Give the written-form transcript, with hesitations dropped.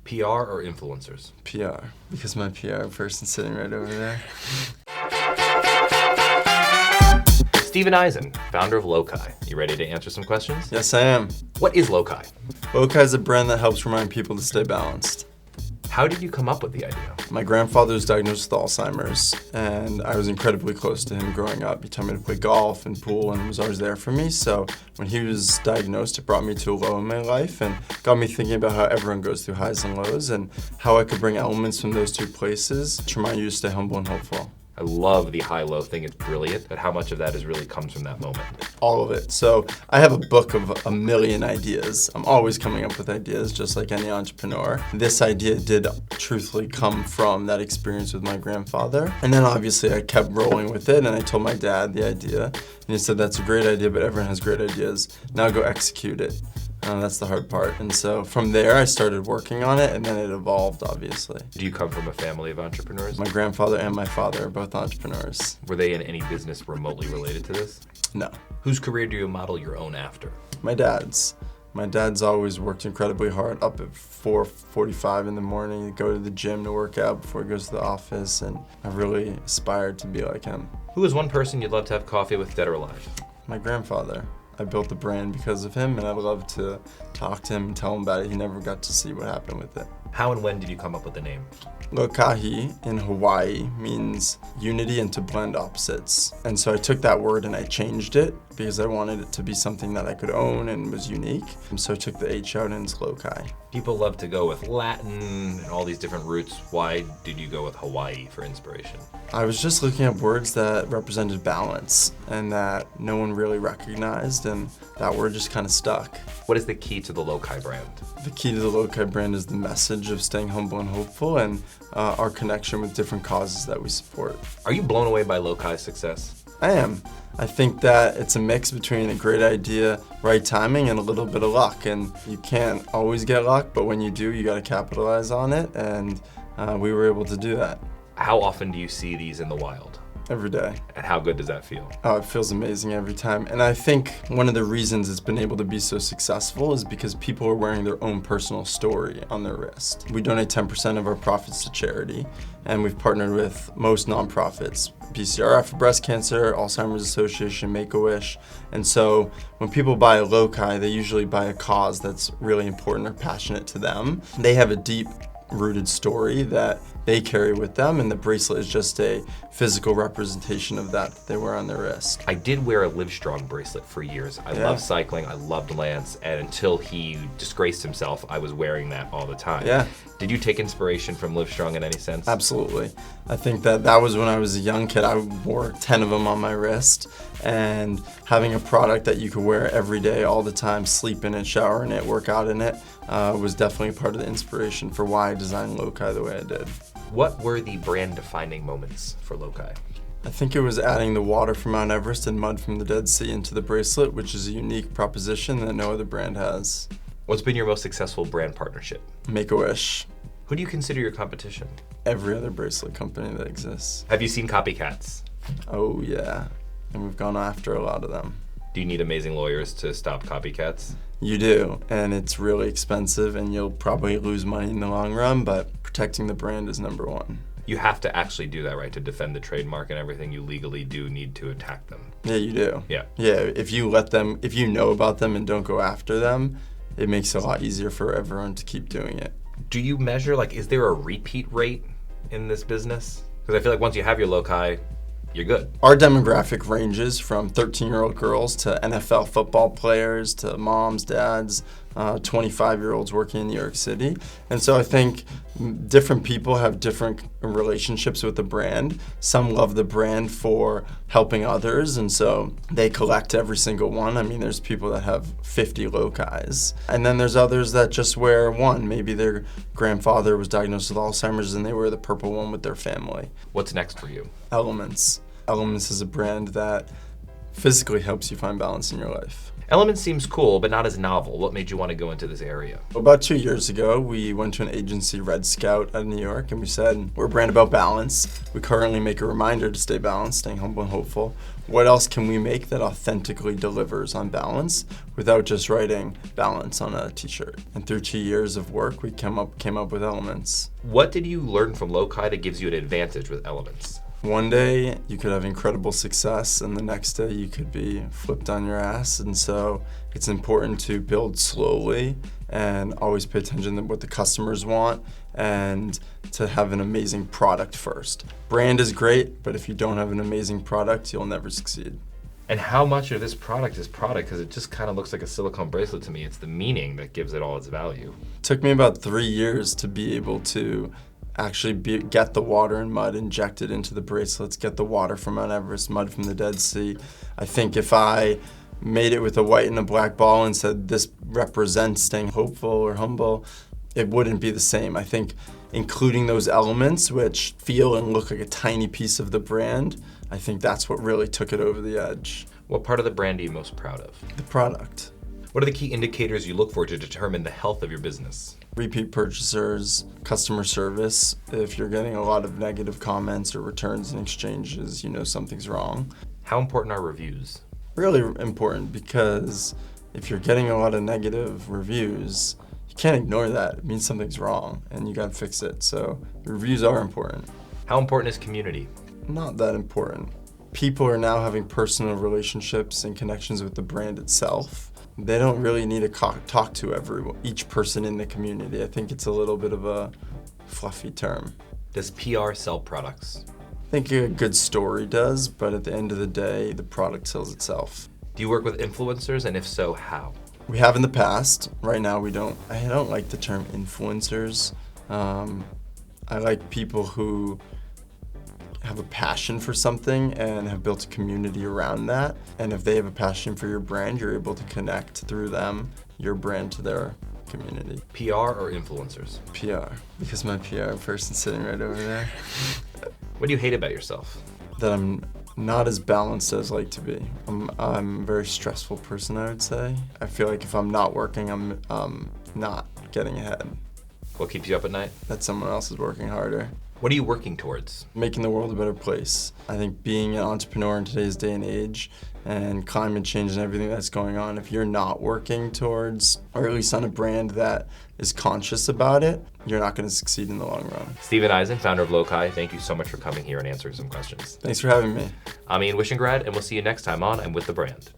PR or influencers? PR, because my PR person's sitting right over there. Steven Izen, founder of Lokai. You ready to answer some questions? Yes, I am. What is Lokai? Lokai is a brand that helps remind people to stay balanced. How did you come up with the idea? My grandfather was diagnosed with Alzheimer's, and I was incredibly close to him growing up. He taught me to play golf and pool and was always there for me. So when he was diagnosed, it brought me to a low in my life and got me thinking about how everyone goes through highs and lows and how I could bring elements from those two places to remind you to stay humble and hopeful. I love the high-low thing. It's brilliant, but how much of that really comes from that moment? All of it. So I have a book of a million ideas. I'm always coming up with ideas, just like any entrepreneur. This idea did truthfully come from that experience with my grandfather. And then obviously I kept rolling with it, and I told my dad the idea. And he said, that's a great idea, but everyone has great ideas. Now go execute it. That's the hard part. And so from there, I started working on it, and then it evolved, obviously. Do you come from a family of entrepreneurs? My grandfather and my father are both entrepreneurs. Were they in any business remotely related to this? No. Whose career do you model your own after? My dad's. My dad's always worked incredibly hard, up at 4:45 in the morning, to go to the gym to work out before he goes to the office, and I really aspired to be like him. Who is one person you'd love to have coffee with, dead or alive? My grandfather. I built the brand because of him, and I'd love to talk to him and tell him about it. He never got to see what happened with it. How and when did you come up with the name? Lokai in Hawaii means unity and to blend opposites. And so I took that word and I changed it because I wanted it to be something that I could own and was unique. And so I took the H out and it's Lokai. People love to go with Latin and all these different roots. Why did you go with Hawaii for inspiration? I was just looking at words that represented balance and that no one really recognized, and that word just kind of stuck. What is the key to the Lokai brand? The key to the Lokai brand is the message of staying humble and hopeful, and our connection with different causes that we support. Are you blown away by Lokai's success? I am. I think that it's a mix between a great idea, right timing, and a little bit of luck. And you can't always get luck, but when you do, you got to capitalize on it, and we were able to do that. How often do you see these in the wild? Every day. And how good does that feel? Oh, it feels amazing every time. And I think one of the reasons it's been able to be so successful is because people are wearing their own personal story on their wrist. We donate 10% of our profits to charity, and we've partnered with most nonprofits, BCRF for breast cancer, Alzheimer's Association, Make-A-Wish. And so when people buy a Lokai, they usually buy a cause that's really important or passionate to them. They have a deep rooted story that they carry with them, and the bracelet is just a physical representation of that they wear on their wrist. I did wear a Livestrong bracelet for years. I love cycling, I loved Lance, and until he disgraced himself, I was wearing that all the time. Yeah. Did you take inspiration from Livestrong in any sense? Absolutely. I think that was when I was a young kid. I wore 10 of them on my wrist, and having a product that you could wear every day, all the time, sleep in it, shower in it, work out in it, was definitely part of the inspiration for why I designed Lokai the way I did. What were the brand-defining moments for Lokai? I think it was adding the water from Mount Everest and mud from the Dead Sea into the bracelet, which is a unique proposition that no other brand has. What's been your most successful brand partnership? Make-A-Wish. Who do you consider your competition? Every other bracelet company that exists. Have you seen copycats? Oh yeah, and we've gone after a lot of them. Do you need amazing lawyers to stop copycats? You do, and it's really expensive, and you'll probably lose money in the long run, but protecting the brand is number one. You have to actually do that, right? To defend the trademark and everything, you legally do need to attack them. Yeah, you do. Yeah. Yeah, if you know about them and don't go after them, it makes it a lot easier for everyone to keep doing it. Do you measure, is there a repeat rate in this business? Because I feel like once you have your Lokai, you're good. Our demographic ranges from 13-year-old girls to NFL football players to moms, dads, 25-year-olds working in New York City. And so I think different people have different relationships with the brand. Some love the brand for helping others, and so they collect every single one. I mean, there's people that have 50 Lokais. And then there's others that just wear one. Maybe their grandfather was diagnosed with Alzheimer's and they wear the purple one with their family. What's next for you? Elements. Elements is a brand that physically helps you find balance in your life. Elements seems cool, but not as novel. What made you want to go into this area? About 2 years ago, we went to an agency, Red Scout, out of New York, and we said, we're a brand about balance. We currently make a reminder to stay balanced, staying humble and hopeful. What else can we make that authentically delivers on balance without just writing balance on a t-shirt? And through 2 years of work, we came up with Elements. What did you learn from Lokai that gives you an advantage with Elements? One day you could have incredible success, and the next day you could be flipped on your ass. And so it's important to build slowly and always pay attention to what the customers want and to have an amazing product first. Brand is great, but if you don't have an amazing product, you'll never succeed. And how much of this product is product? Because it just kind of looks like a silicone bracelet to me. It's the meaning that gives it all its value. It took me about 3 years to be able to actually get the water and mud injected into the bracelets, get the water from Mount Everest, mud from the Dead Sea. I think if I made it with a white and a black ball and said this represents staying hopeful or humble, it wouldn't be the same. I think including those elements which feel and look like a tiny piece of the brand, I think that's what really took it over the edge. What part of the brand are you most proud of? The product. What are the key indicators you look for to determine the health of your business? Repeat purchasers, customer service. If you're getting a lot of negative comments or returns and exchanges, you know something's wrong. How important are reviews? Really important, because if you're getting a lot of negative reviews, you can't ignore that. It means something's wrong and you gotta fix it. So reviews are important. How important is community? Not that important. People are now having personal relationships and connections with the brand itself. They don't really need to talk to each person in the community. I think it's a little bit of a fluffy term. Does PR sell products? I think a good story does, but at the end of the day, the product sells itself. Do you work with influencers, and if so, how? We have in the past. Right now we don't. I don't like the term influencers. I like people who have a passion for something and have built a community around that. And if they have a passion for your brand, you're able to connect through them, your brand to their community. PR or influencers? PR, because my PR person's sitting right over there. What do you hate about yourself? That I'm not as balanced as I like to be. I'm a very stressful person, I would say. I feel like if I'm not working, I'm not getting ahead. What keeps you up at night? That someone else is working harder. What are you working towards? Making the world a better place. I think being an entrepreneur in today's day and age and climate change and everything that's going on, if you're not working towards, or at least on a brand that is conscious about it, you're not going to succeed in the long run. Steven Izen, founder of Lokai, thank you so much for coming here and answering some questions. Thanks for having me. I'm Wishingrad, and we'll see you next time on I'm With the Brand.